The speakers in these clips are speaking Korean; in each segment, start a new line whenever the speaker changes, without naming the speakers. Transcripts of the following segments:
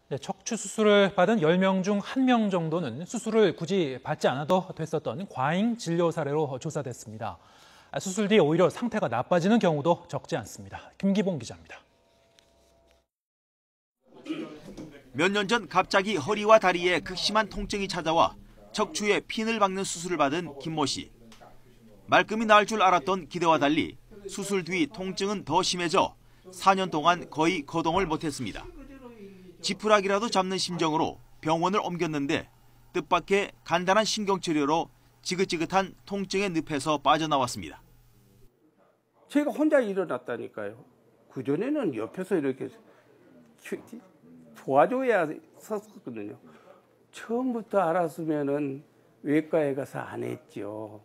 네, 척추 수술을 받은 10명 중 1명 정도는 수술을 굳이 받지 않아도 됐었던 과잉 진료 사례로 조사됐습니다. 수술 뒤 오히려 상태가 나빠지는 경우도 적지 않습니다. 김기봉 기자입니다.
몇 년 전 갑자기 허리와 다리에 극심한 통증이 찾아와 척추에 핀을 박는 수술을 받은 김모 씨. 말끔히 나을 줄 알았던 기대와 달리 수술 뒤 통증은 더 심해져 4년 동안 거의 거동을 못했습니다. 지푸라기라도 잡는 심정으로 병원을 옮겼는데 뜻밖의 간단한 신경치료로 지긋지긋한 통증의 늪에서 빠져나왔습니다.
제가 혼자 일어났다니까요. 그전에는 옆에서 이렇게 도와줘야 섰거든요. 처음부터 알았으면은 외과에 가서 안 했죠.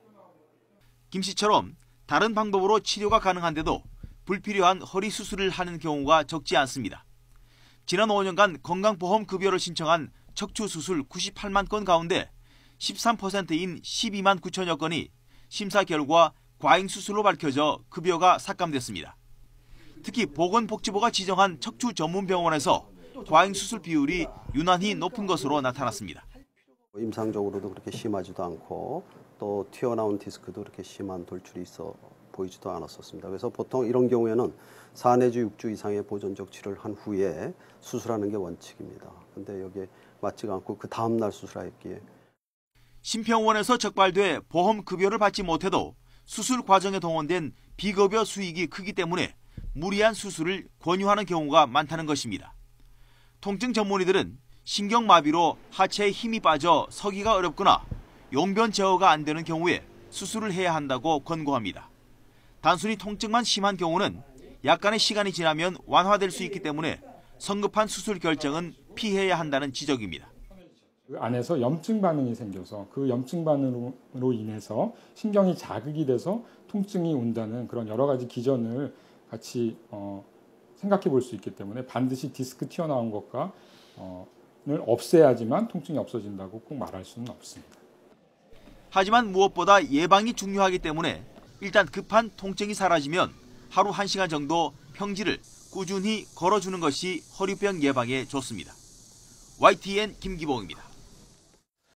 김 씨처럼 다른 방법으로 치료가 가능한데도 불필요한 허리 수술을 하는 경우가 적지 않습니다. 지난 5년간 건강보험 급여를 신청한 척추 수술 98만 건 가운데 13%인 12만 9천여 건이 심사 결과 과잉 수술로 밝혀져 급여가 삭감됐습니다. 특히 보건복지부가 지정한 척추 전문 병원에서 과잉 수술 비율이 유난히 높은 것으로 나타났습니다.
임상적으로도 그렇게 심하지도 않고 또 튀어나온 디스크도 그렇게 심한 돌출이 있어 보이지도 않았었습니다. 그래서 보통 이런 경우에는 4 내지 6주 이상의 보존적 치료를 한 후에 수술하는 게 원칙입니다. 근데 여기에 맞지가 않고 그 다음 날 수술했기에.
심평원에서 적발돼 보험 급여를 받지 못해도 수술 과정에 동원된 비급여 수익이 크기 때문에 무리한 수술을 권유하는 경우가 많다는 것입니다. 통증 전문의들은 신경마비로 하체에 힘이 빠져 서기가 어렵거나 용변 제어가 안 되는 경우에 수술을 해야 한다고 권고합니다. 단순히 통증만 심한 경우는 약간의 시간이 지나면 완화될 수 있기 때문에 성급한 수술 결정은 피해야 한다는 지적입니다.
그 안에서 염증 반응이 생겨서 그 염증 반응으로 인해서 신경이 자극이 돼서 통증이 온다는 그런 여러 가지 기전을 같이 생각해 볼 수 있기 때문에 반드시 디스크 튀어나온 것과 를 없애야지만 통증이 없어진다고 꼭 말할 수는 없습니다.
하지만 무엇보다 예방이 중요하기 때문에 일단 급한 통증이 사라지면 하루 1시간 정도 평지를 꾸준히 걸어주는 것이 허리병 예방에 좋습니다. YTN 김기봉입니다.